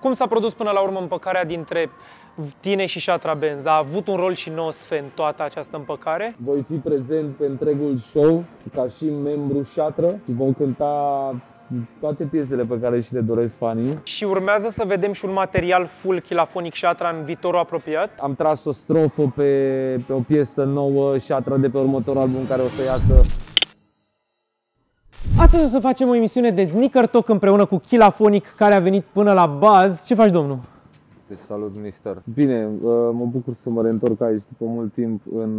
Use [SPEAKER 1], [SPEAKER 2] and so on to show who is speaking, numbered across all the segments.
[SPEAKER 1] Cum s-a produs până la urmă împăcarea dintre tine și Shatra Benz? A avut un rol și Nosfe în toată această împăcare?
[SPEAKER 2] Voi fi prezent pe întregul show ca și membru Shatra și vom cânta toate piesele pe care și le doresc fanii.
[SPEAKER 1] Și urmează să vedem și un material full Chilafonic Shatra în viitorul apropiat?
[SPEAKER 2] Am tras o strofă pe o piesă nouă, Shatra, de pe următorul album care o să iasă.
[SPEAKER 1] Astăzi o să facem o emisiune de Sneaker Talk împreună cu Chilafonic, care a venit până la Buzz. Ce faci, domnul?
[SPEAKER 2] Te salut, mister. Bine, mă bucur să mă reîntorc aici după mult timp în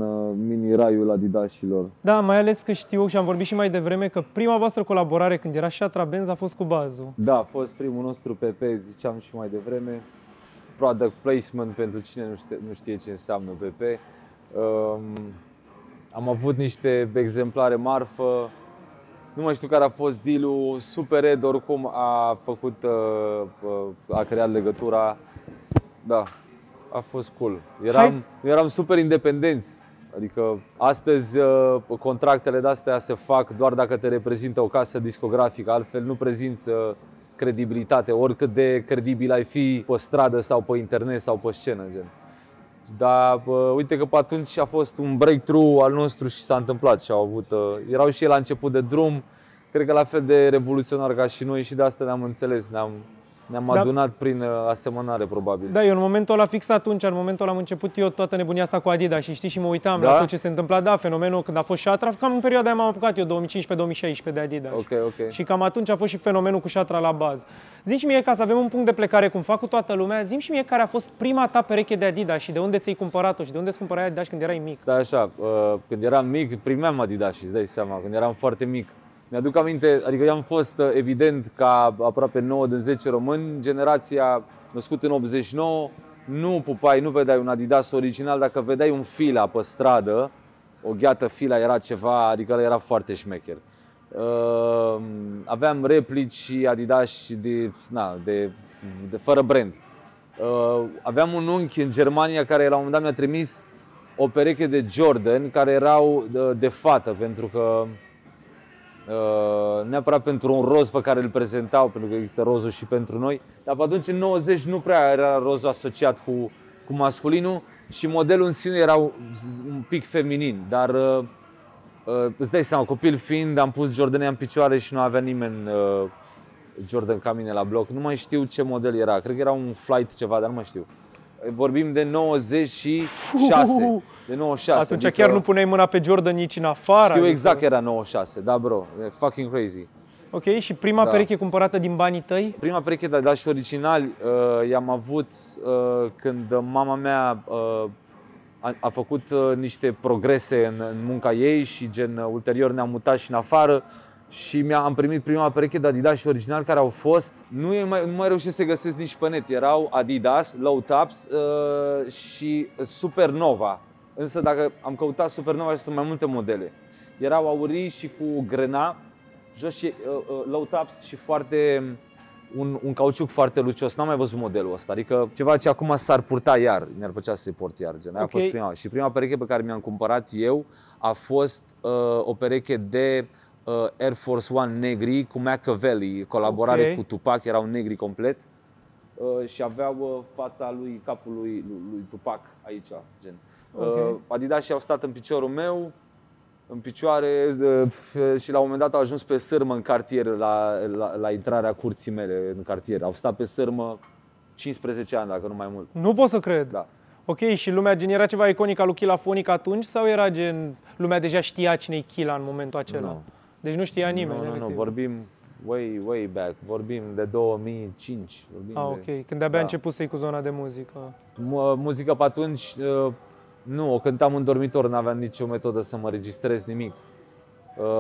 [SPEAKER 2] mini-raiul Adidasilor.
[SPEAKER 1] Da, mai ales că știu și am vorbit și mai devreme că prima voastră colaborare când era Shatra Benz a fost cu Buzz-ul.
[SPEAKER 2] Da, a fost primul nostru PP, ziceam și mai devreme. Product placement pentru cine nu știe ce înseamnă PP. Am avut niște exemplare marfă. Nu mai știu care a fost deal-ul, Super Ed oricum a creat legătura. Da, a fost cool. Eram super independenți. Adică astăzi contractele de-astea se fac doar dacă te reprezintă o casă discografică, altfel nu prezinți credibilitate, oricât de credibil ai fi pe stradă sau pe internet sau pe scenă, gen. Dar uite că pe atunci a fost un breakthrough al nostru și s-a întâmplat și erau și ei la început de drum, cred că la fel de revoluționar ca și noi și de asta ne-am înțeles, ne-am adunat prin asemănare, probabil.
[SPEAKER 1] Da, eu în momentul ăla, fix atunci, în momentul ăla am început eu toată nebunia asta cu Adidas și știi, și mă uitam la tot ce se întâmpla, da, fenomenul când a fost Shatra, cam în perioada aia m-am apucat eu, 2015-2016 de Adidas.
[SPEAKER 2] Ok.
[SPEAKER 1] Și cam atunci a fost și fenomenul cu Shatra la Buzz. Zi-mi și mie, ca să avem un punct de plecare, cum fac cu toată lumea, zi-mi și mie care a fost prima ta pereche de Adidas și de unde ți-ai cumpărat-o și de unde îți cumpărai Adidas când erai mic.
[SPEAKER 2] Da, așa, când eram mic, primeam Adidas și îți dai seama, când eram foarte mic. Mi-aduc aminte, adică eu am fost evident ca aproape 9 din 10 români, generația născută în 89, nu pupai, nu vedeai un Adidas original, dacă vedeai un Fila pe stradă, o gheată Fila era ceva, adică era foarte șmecher. Aveam replici Adidas de fără brand. Aveam un unchi în Germania care la un moment dat mi-a trimis o pereche de Jordan care erau de fată, pentru că neapărat pentru un roz pe care îl prezentau, pentru că există rozul și pentru noi, dar pe atunci în 90 nu prea era rozul asociat cu masculinul și modelul în sine era un pic feminin, dar îți dai seama, copil fiind, am pus Jordania în picioare și nu avea nimeni Jordan ca mine la bloc, nu mai știu ce model era, cred că era un Flight ceva, dar nu mai știu. Vorbim de 96. De 96.
[SPEAKER 1] Atunci adică chiar nu puneai mâna pe Jordan nici în afară.
[SPEAKER 2] Știu exact că era 96, da, bro, e fucking crazy.
[SPEAKER 1] Ok, și prima pereche cumpărată din banii tăi?
[SPEAKER 2] Prima pereche de Adidas originali i-am avut când mama mea a făcut niște progrese în munca ei și ulterior ne-am mutat și în afară. Și am primit prima pereche de Adidas original care au fost, nu mai reușesc să găsesc nici pe net, erau Adidas, Low Tops și Supernova. Însă dacă am căutat Supernova și sunt mai multe modele. Erau aurii și cu grena, jos și Low Tops și un cauciuc foarte lucios. N-am mai văzut modelul ăsta, adică ceva ce acum s-ar purta iar, mi-ar plăcea să-i port iar. Aia a fost prima. Și prima pereche pe care mi-am cumpărat eu a fost o pereche de Air Force One negri cu Machiavelli, colaborare cu Tupac, erau negri complet și aveau fața capul lui Tupac aici, gen. Adidas au stat în piciorul meu, în picioare și la un moment dat au ajuns pe sârmă în cartier la intrarea curții mele în cartier. Au stat pe sârmă 15 ani, dacă nu mai mult.
[SPEAKER 1] Nu pot să cred.
[SPEAKER 2] Da.
[SPEAKER 1] Ok, și lumea era ceva iconic al lui Chilafonic atunci sau era gen lumea deja știa cine-i Chila în momentul acela?
[SPEAKER 2] Nu.
[SPEAKER 1] Deci nu știa nimeni.
[SPEAKER 2] Nu, vorbim way back, vorbim de 2005.
[SPEAKER 1] Ok, când de-abia începusei cu zona de muzică.
[SPEAKER 2] Muzica pe atunci, nu, o cântam în dormitor, n-aveam nicio metodă să mă registrez nimic.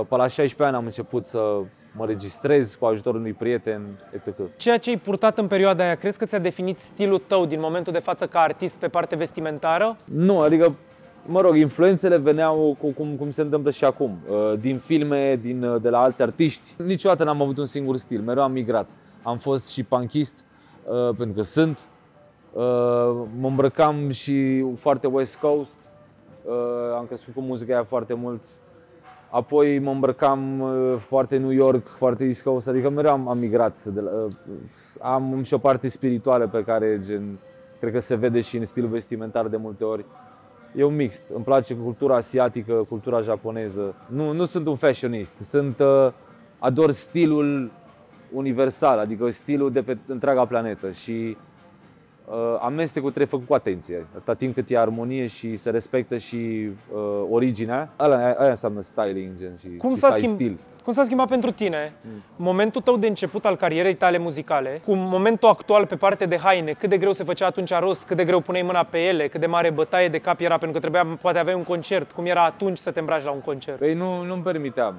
[SPEAKER 2] Pe la 16 ani am început să mă registrez cu ajutorul unui prieten, etc.
[SPEAKER 1] Ceea ce ai purtat în perioada aia, crezi că ți-a definit stilul tău din momentul de față ca artist pe parte vestimentară?
[SPEAKER 2] Nu, adică, mă rog, influențele veneau cum se întâmplă și acum, din filme, de la alți artiști. Niciodată n-am avut un singur stil, mereu am migrat. Am fost și punkist, pentru că sunt. Mă îmbrăcam și foarte West Coast. Am crescut cu muzica aia foarte mult. Apoi mă îmbrăcam foarte New York, foarte East Coast, adică mereu am migrat. Am și o parte spirituală pe care, gen, cred că se vede și în stilul vestimentar de multe ori. E un mix. Îmi place cultura asiatică, cultura japoneză. Nu sunt un fashionist, ador stilul universal, adică stilul de pe întreaga planetă și amestecul trebuie făcut cu atenție, atâta timp cât e armonie și se respectă și originea. Aia înseamnă styling, gen, și stil.
[SPEAKER 1] Cum s-a schimbat pentru tine momentul tău de început al carierei tale muzicale cu momentul actual pe parte de haine? Cât de greu se făcea atunci rost, cât de greu puneai mâna pe ele, cât de mare bătaie de cap era pentru că trebuia, poate aveai un concert. Cum era atunci să te îmbraci la un concert?
[SPEAKER 2] Păi nu-mi permiteam.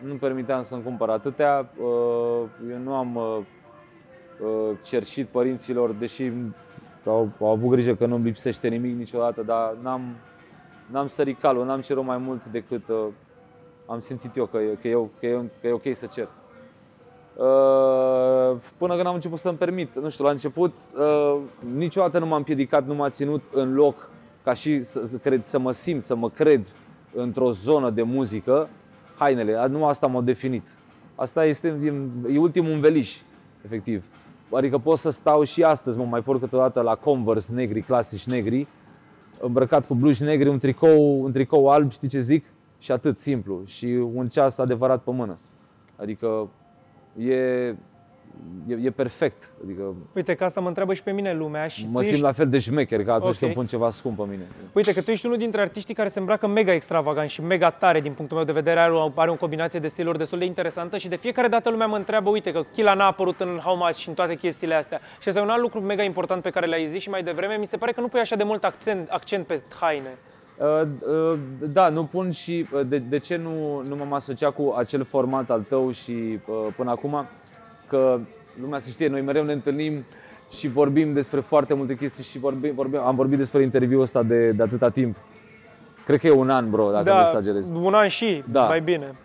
[SPEAKER 2] Nu-mi permiteam să-mi cumpăr atâtea. Eu nu am cerșit părinților, deși au avut grijă că nu-mi lipsește nimic niciodată, dar n-am sărit calul, n-am cerut mai mult decât am simțit eu că e ok să cer. Până când am început să-mi permit, nu știu, la început niciodată nu m-am împiedicat, nu m-a ținut în loc ca și să mă simt, să mă cred într-o zonă de muzică, hainele, nu asta m-a definit. Asta e ultimul înveliș, efectiv. Adică pot să stau și astăzi, mă mai port câteodată la Converse negri, clasici negri, îmbrăcat cu blugi negri, un tricou alb, știi ce zic? Și atât, simplu. Și un ceas adevărat pe mână. Adică e perfect. Adică
[SPEAKER 1] uite că asta mă întreabă și pe mine lumea. Și
[SPEAKER 2] mă simt la fel de șmecher ca atunci când pun ceva scump pe mine.
[SPEAKER 1] Uite că tu ești unul dintre artiștii care se îmbracă mega extravagant și mega tare din punctul meu de vedere. Are o combinație de stiluri destul de interesantă și de fiecare dată lumea mă întreabă, uite că Chila n-a apărut în How Much și în toate chestiile astea. Și asta e un alt lucru mega important pe care l-ai zis și mai devreme. Mi se pare că nu pui așa de mult accent pe haine.
[SPEAKER 2] Da, nu pun și de ce nu m-am asociat cu acel format al tău și până acum, că lumea să știe, noi mereu ne întâlnim și vorbim despre foarte multe chestii și am vorbit despre interviul ăsta de atâta timp. Cred că e un an, bro, dacă nu exagerez.
[SPEAKER 1] Un an și, mai bine.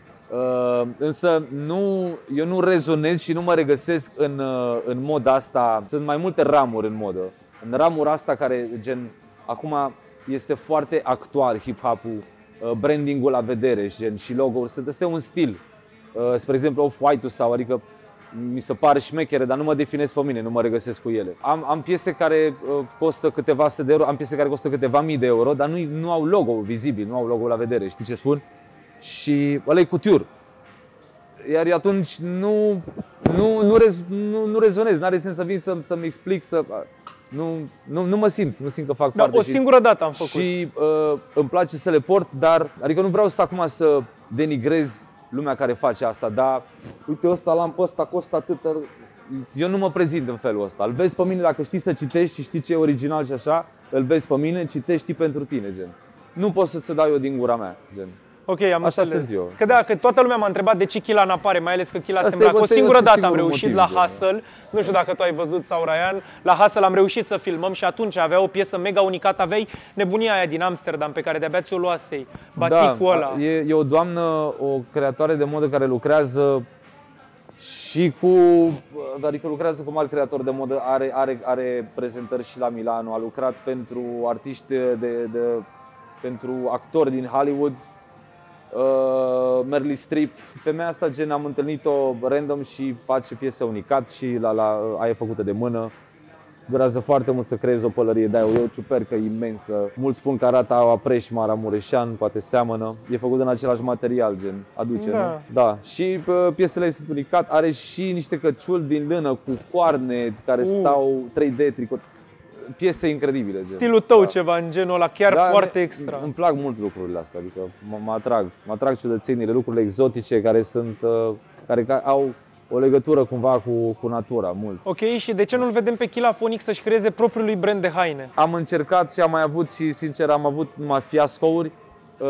[SPEAKER 2] Însă eu nu rezonez și nu mă regăsesc în moda asta. Sunt mai multe ramuri în modă. În ramura asta care, gen, acum este foarte actual hip-hop-ul, branding-ul la vedere, gen, și logo-ul. Este un stil. Spre exemplu, Off-White-ul sau, adică mi se pare șmechere, dar nu mă definesc pe mine, nu mă regăsesc cu ele. Am piese care costă câteva sute de euro, am piese care costă câteva mii de euro, dar nu au logo vizibil, nu au logo la vedere, știi ce spun? Și ăla-i couture. Iar eu atunci nu rezonez, n-are sens să vin să-mi explic, nu mă simt că fac parte.
[SPEAKER 1] O singură dată am făcut.
[SPEAKER 2] Și îmi place să le port, dar adică nu vreau acum să denigrez lumea care face asta, dar uite ăsta l-am pe ăsta, costă atât. Eu nu mă prezint în felul ăsta. Îl vezi pe mine, dacă știi să citești și știi ce e original și așa, îl vezi pe mine, citești, știi pentru tine, gen. Nu pot să-ți dau eu din gura mea, gen.
[SPEAKER 1] Ok, am
[SPEAKER 2] așa
[SPEAKER 1] înțeles.
[SPEAKER 2] sunt eu.
[SPEAKER 1] Că toată lumea m-a întrebat de ce Chila n-apare, mai ales că Chila se îmbracă. O singură dată am reușit la Hustle, nu știu dacă tu ai văzut sau Ryan, la Hustle am reușit să filmăm și atunci avea o piesă mega unicată, aveai nebunia aia din Amsterdam pe care de-abia ți-o luasei, baticul ăla.
[SPEAKER 2] E o doamnă, o creatoare de modă care lucrează și adică lucrează cu mari creatori de modă, are prezentări și la Milano, a lucrat pentru artiști pentru actori din Hollywood. Meryl Streep, femeia asta, gen, am întâlnit-o random și face piese unicat și aia făcută de mână. Durează foarte mult să creezi o pălărie, e o ciupercă imensă. Mulți spun că arată Apreș, Maramureșan, poate seamănă. E făcut din același material, gen, aduce, nu? Da. Și piesele sunt unicat, are și niște căciuli din lână cu coarne care stau 3D tricot. Piese incredibile.
[SPEAKER 1] Stilul tău ceva în genul ăla, chiar foarte extra.
[SPEAKER 2] Îmi plac mult lucrurile astea, adică mă atrag ciudățenile, lucrurile exotice care au o legătură cumva cu natura, mult.
[SPEAKER 1] Ok, și de ce nu-l vedem pe Chila Phonic să-și creeze propriul lui brand de haine?
[SPEAKER 2] Am încercat și am mai avut și, sincer, am avut numai fiascouri.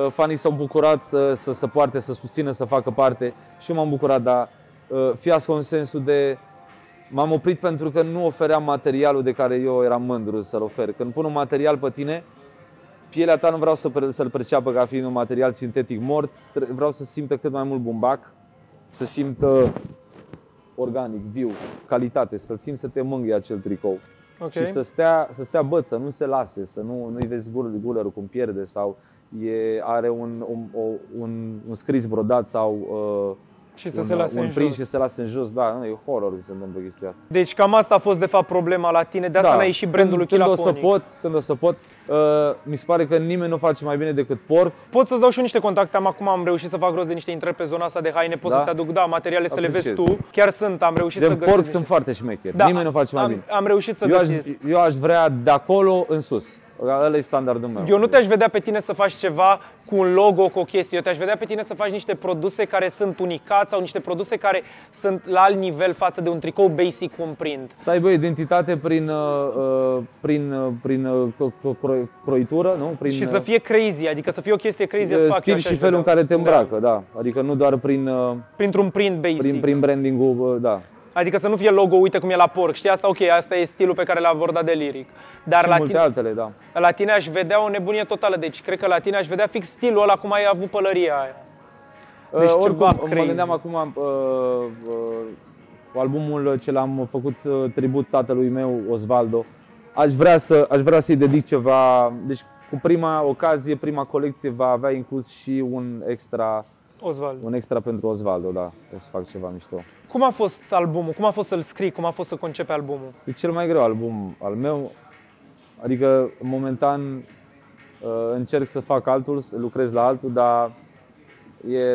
[SPEAKER 2] Fanii s-au bucurat să se poarte, să susțină, să facă parte și eu m-am bucurat, dar fiasco în sensul de... M-am oprit pentru că nu ofeream materialul de care eu eram mândru să-l ofer. Când pun un material pe tine, pielea ta nu vreau să-l perceapă ca fiind un material sintetic mort, vreau să simtă cât mai mult bumbac, să simtă organic, viu, calitate, să-l simți să te mângâie acel tricou. Okay. Și să stea băt, să nu se lase, să nu-i vezi gulerul cum pierde sau... are un scris brodat sau
[SPEAKER 1] și să se lase
[SPEAKER 2] un
[SPEAKER 1] în
[SPEAKER 2] prins
[SPEAKER 1] jos.
[SPEAKER 2] și să se lase în jos. Da, nu, e horror că se întâmplă chestia asta.
[SPEAKER 1] Deci cam asta a fost de fapt problema la tine, de asta n-ai ieșit brandul lui Chilafonic.
[SPEAKER 2] Când o să pot, mi se pare că nimeni nu face mai bine decât Porc.
[SPEAKER 1] Pot să-ți dau și eu niște contacte, acum am reușit să fac rost de niște intrări pe zona asta de haine, pot să-ți aduc materiale să le vezi tu. Chiar am reușit să găsesc.
[SPEAKER 2] Porc sunt foarte șmecheri, nimeni nu face mai bine.
[SPEAKER 1] Am reușit să găsesc.
[SPEAKER 2] Eu aș vrea de acolo în sus. Ăla e standardul meu.
[SPEAKER 1] Eu nu te-aș vedea pe tine să faci ceva cu un logo, cu o chestie. Eu te-aș vedea pe tine să faci niște produse care sunt unicat sau niște produse care sunt la alt nivel față de un tricou basic cu un print.
[SPEAKER 2] Să aibă identitate prin croitură, nu?
[SPEAKER 1] Și să fie crazy, adică să fie o chestie crazy as fuck.
[SPEAKER 2] Stil și felul în care te îmbracă, da. Adică nu doar
[SPEAKER 1] printr-un print basic.
[SPEAKER 2] Prin branding-ul, da.
[SPEAKER 1] Adică să nu fie logo, uite cum e la Porc, știi asta? Ok, asta e stilul pe care l-a abordat de Lyric. Dar
[SPEAKER 2] și
[SPEAKER 1] la
[SPEAKER 2] multe altele, da.
[SPEAKER 1] La tine aș vedea o nebunie totală, deci cred că la tine aș vedea fix stilul ăla cum ai avut pălăria aia. Deci
[SPEAKER 2] oricum, mă gândeam acum, albumul ce l-am făcut tribut tatălui meu, Osvaldo, aș vrea să-i dedic ceva, deci cu prima ocazie, prima colecție va avea inclus și un extra pentru Osvaldo, da, o să fac ceva mișto.
[SPEAKER 1] Cum a fost albumul? Cum a fost să-l scrii? Cum a fost să concepi albumul?
[SPEAKER 2] E cel mai greu album al meu, adică momentan încerc să fac altul, să lucrez la altul, dar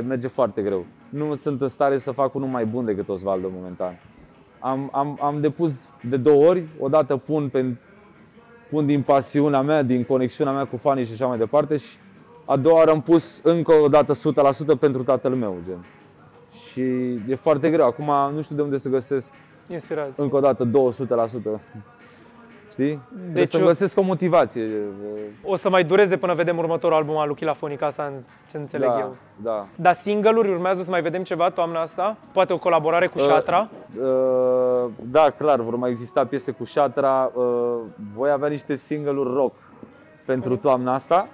[SPEAKER 2] merge foarte greu. Nu sunt în stare să fac unul mai bun decât Osvaldo momentan. Am depus de 2 ori, odată pun din pasiunea mea, din conexiunea mea cu fanii și așa mai departe, și a doua oară am pus încă o dată 100% pentru tatăl meu, gen. Și e foarte greu. Acum nu știu de unde să găsesc
[SPEAKER 1] inspirație.
[SPEAKER 2] Încă o dată 200%. Știi? Deci să găsesc o motivație.
[SPEAKER 1] O să mai dureze până vedem următorul album al lui Chilafonic, asta ce înțeleg eu.
[SPEAKER 2] Da.
[SPEAKER 1] Dar single-uri urmează să mai vedem ceva toamna asta? Poate o colaborare cu Shatra?
[SPEAKER 2] Da, clar, vor mai exista piese cu Shatra. Voi avea niște single-uri rock pentru toamna asta.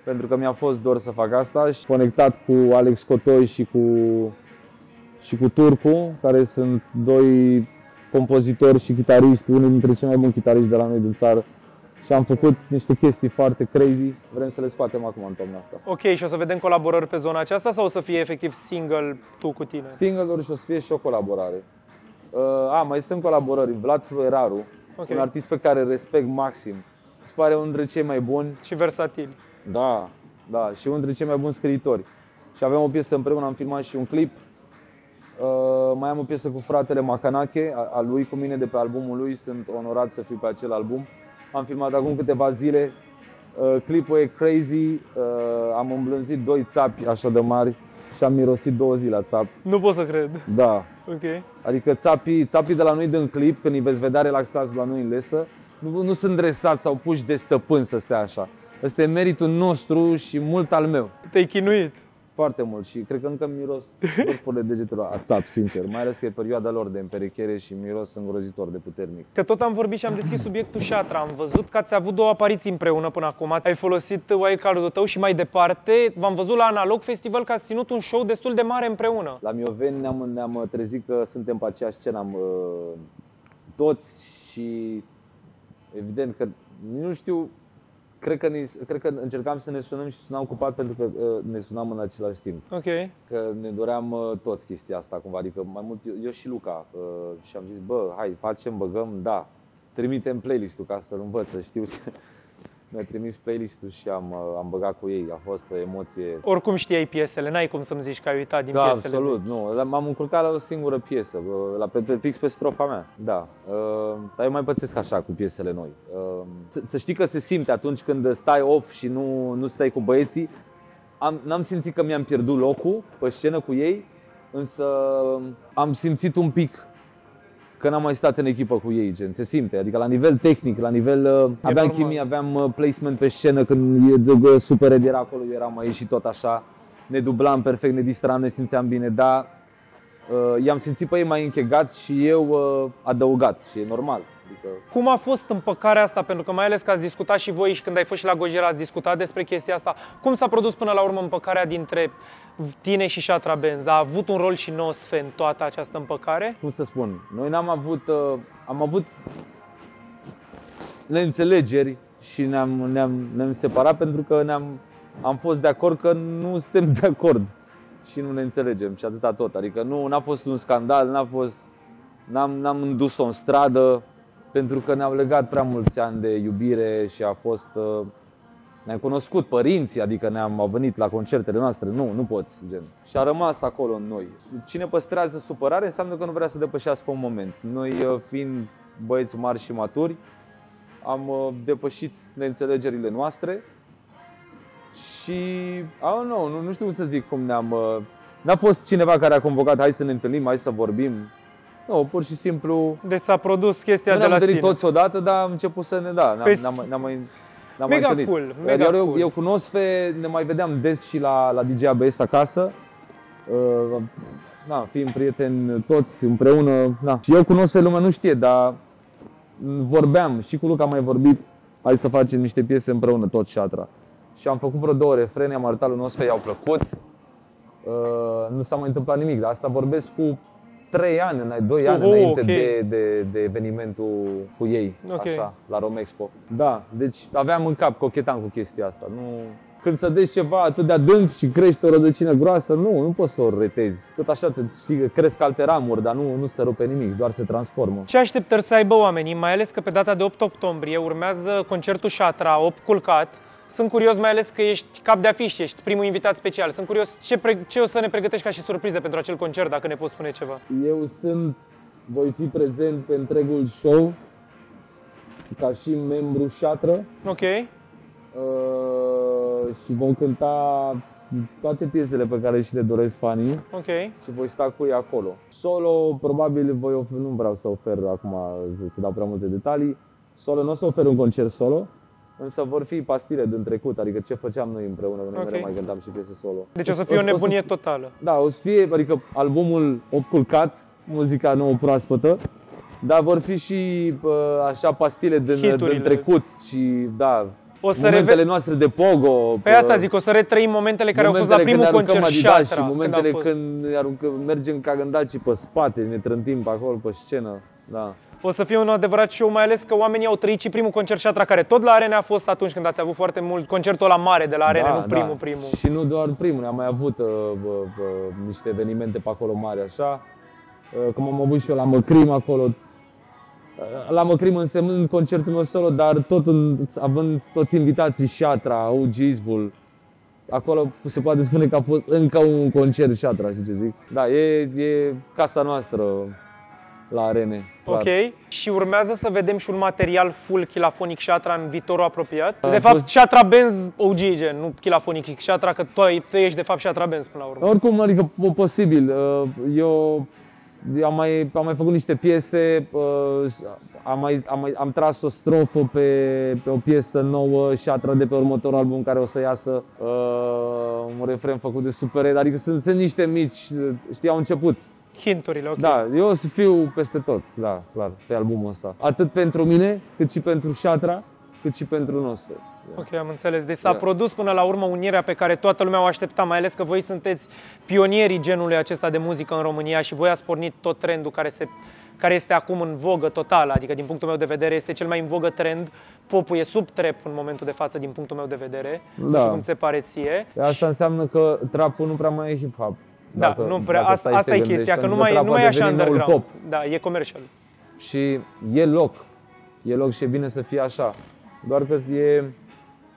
[SPEAKER 2] Pentru că mi-a fost dor să fac asta și conectat cu Alex Cotoi și cu Turcu, care sunt 2 compozitori și chitariști, unul dintre cei mai buni chitariști de la noi din țară. Și am făcut niște chestii foarte crazy, vrem să le scoatem acum în toamna asta. Ok,
[SPEAKER 1] și o să vedem colaborări pe zona aceasta sau o să fie efectiv single tu cu tine?
[SPEAKER 2] Single-uri și o să fie și o colaborare. Mai sunt colaborări, Vlad Flueraru, un artist pe care îl respect maxim. Îți pare unul dintre cei mai buni.
[SPEAKER 1] Și versatil.
[SPEAKER 2] Da, și unul dintre cei mai buni scriitori. Și avem o piesă împreună, am filmat și un clip. Mai am o piesă cu fratele Macanache, al lui, cu mine de pe albumul lui, sunt onorat să fiu pe acel album. Am filmat acum câteva zile, clipul e crazy, am îmblânzit 2 țapi așa de mari și am mirosit 2 zile la țap.
[SPEAKER 1] Nu pot să cred.
[SPEAKER 2] Da.
[SPEAKER 1] Ok.
[SPEAKER 2] Adică țapii de la noi din clip, când îi veți vedea relaxați la noi în lesă, nu sunt dresați sau puși de stăpân să stea așa. Ăsta e meritul nostru și mult al meu.
[SPEAKER 1] Te-ai chinuit.
[SPEAKER 2] Foarte mult și cred că încă miros vârfurile degetelor a țap, sincer. Mai ales că e perioada lor de împerechiere și miros îngrozitor de puternic.
[SPEAKER 1] Că tot am vorbit și am deschis subiectul Shatra. Am văzut că ați avut 2 apariții împreună până acum. Ai folosit wildcard-ul tău și mai departe. V-am văzut la Analog Festival că ați ținut un show destul de mare împreună.
[SPEAKER 2] La Mioveni ne-am trezit că suntem pe aceeași scenă toți și evident că nu știu. Cred că încercam să ne sunăm și sunam ocupat pentru că ne sunam în același timp.
[SPEAKER 1] Ok.
[SPEAKER 2] Că ne doream toți chestia asta cumva, adică mai mult eu și Luca. Și am zis, hai, facem, băgăm, da. Trimitem playlist-ul ca să-l învăț, să știu ce. Mi-a trimis playlist-ul și am băgat cu ei, a fost o emoție.
[SPEAKER 1] Oricum știai piesele, n-ai cum să-mi zici că ai uitat din piesele.
[SPEAKER 2] Da, absolut, nu. M-am încurcat la o singură piesă, fix pe strofa mea, da. Dar eu mai pățesc așa cu piesele noi. Să știi că se simte atunci când stai off și nu stai cu băieții. N-am simțit că mi-am pierdut locul pe scenă cu ei, însă am simțit un pic că n-am mai stat în echipă cu ei, gen, se simte, adică la nivel tehnic, la nivel, aveam chimie, aveam placement pe scenă, când Super Ed era acolo, eu eram aici și tot așa, ne dublam perfect, ne distram, ne simțeam bine, dar i-am simțit pe ei mai închegați și eu adăugat și e normal. Adică...
[SPEAKER 1] Cum a fost împăcarea asta? Pentru că mai ales că ați discutat și voi și când ai fost și la Gojira ați discutat despre chestia asta. Cum s-a produs până la urmă împăcarea dintre tine și Shatra Benz? A avut un rol și Nosfe în toată această împăcare?
[SPEAKER 2] Cum să spun? Noi am avut neînțelegeri și ne-am separat pentru că am fost de acord că nu suntem de acord și nu ne înțelegem și atâta tot. Adică n-a fost un scandal, n-am îndus-o în stradă pentru că ne-au legat prea mulți ani de iubire și a fost... Ne-am cunoscut părinții, adică au venit la concertele noastre, nu poți, gen. Și a rămas acolo în noi. Cine păstrează supărare înseamnă că nu vrea să depășească un moment. Noi, fiind băieți mari și maturi, am depășit neînțelegerile noastre și, nu știu cum să zic cum n-a fost cineva care a convocat, hai să ne întâlnim, hai să vorbim. Nu, pur și simplu...
[SPEAKER 1] Deci s-a produs chestia de la sine.
[SPEAKER 2] Ne-am întâlnit toți odată, dar am început să ne
[SPEAKER 1] Mega cool, mega cool.
[SPEAKER 2] Eu cunosc ne mai vedeam des și la DJ ABS acasă. Fiind prieteni toți împreună. Și eu cunosc lumea nu știe, dar vorbeam și cu Luca am mai vorbit, hai să facem niște piese împreună, tot Șatra. Și am făcut vreo 2 refrene, am arătat lui Nosfe, i-au plăcut. Nu s-a mai întâmplat nimic, dar asta vorbesc cu 3 ani, 2 ani înainte de evenimentul cu ei, așa, la Romexpo. Da, deci aveam în cap, cochetam cu chestia asta. Când sădești ceva atât de adânc și crește o rădăcină groasă, nu poți să o retezi. Tot așa, cresc alte ramuri, dar nu se rupe nimic, doar se transformă.
[SPEAKER 1] Ce așteptări să aibă oamenii, mai ales că pe data de 8 octombrie urmează concertul Șatra, 8 culcat. Sunt curios, mai ales că ești cap de afiș, ești primul invitat special. Sunt curios ce o să ne pregătești ca și surpriză pentru acel concert, dacă ne poți spune ceva.
[SPEAKER 2] Eu voi fi prezent pe întregul show, ca și membru Șatră.
[SPEAKER 1] Ok.
[SPEAKER 2] Și vom cânta toate piesele pe care și le doresc fanii.
[SPEAKER 1] Ok.
[SPEAKER 2] Și voi sta cu ei acolo. Solo, probabil nu vreau să ofer acum, să dau prea multe detalii. Solo, nu o să ofer un concert solo. Însă vor fi pastile din trecut, adică ce făceam noi împreună, că noi mereu mai cântam și piese solo.
[SPEAKER 1] Deci o să fie o nebunie totală.
[SPEAKER 2] Da, o să fie, adică albumul 8 culcat, muzica nouă proaspătă, dar vor fi și așa pastile din trecut și momentele noastre de pogo.
[SPEAKER 1] Pe asta zic, o să retrăim momentele care au fost la primul concert Șatra.
[SPEAKER 2] Și momentele când mergem ca gândaci pe spate, ne trântim pe acolo pe scenă. Da.
[SPEAKER 1] O să fie un adevărat show, mai ales că oamenii au trăit și primul concert Șatra, care tot la Arena a fost atunci când ați avut foarte mult concertul ăla mare de la Arena, nu primul.
[SPEAKER 2] Și nu doar primul, am mai avut niște evenimente pe acolo mari așa. Cum am avut și eu la Măcrim acolo. La Măcrim însemnând concertul meu solo, dar tot având toți invitații Șatra, OG Izbul. Acolo se poate spune că a fost încă un concert Șatra, știi ce zic? Da, e casa noastră la Arene.
[SPEAKER 1] Clar. Ok. Și urmează să vedem și un material full Chilafonic Șatra în viitorul apropiat. De fapt, Șatra Benz OG, gen, nu Chilafonic Șatra, că tu ești de fapt Șatra Benz până la urmă.
[SPEAKER 2] Oricum, adică posibil. Eu am mai făcut niște piese, am tras o strofă pe o piesă nouă, Șatra, de pe următorul album care o să iasă, un refren făcut de Super Red, adică sunt niște mici, știi, au început.
[SPEAKER 1] Hinturile, ok.
[SPEAKER 2] Da, eu o să fiu peste tot, da, clar, pe albumul ăsta. Atât pentru mine, cât și pentru Șatra, cât și pentru nostru.
[SPEAKER 1] Ok, am înțeles. Deci s-a produs până la urmă unirea pe care toată lumea o aștepta, mai ales că voi sunteți pionierii genului acesta de muzică în România și voi ați pornit tot trendul care este acum în vogă totală, adică din punctul meu de vedere este cel mai în vogă trend. Popul e sub trap în momentul de față din punctul meu de vedere, nu știu cum ți se pare ție.
[SPEAKER 2] Asta înseamnă că trapul nu prea mai e hip-hop.
[SPEAKER 1] Da, nu prea, asta e chestia, că nu mai e așa underground. Pop. Da, e comercial.
[SPEAKER 2] Și e loc și e bine să fie așa. Doar că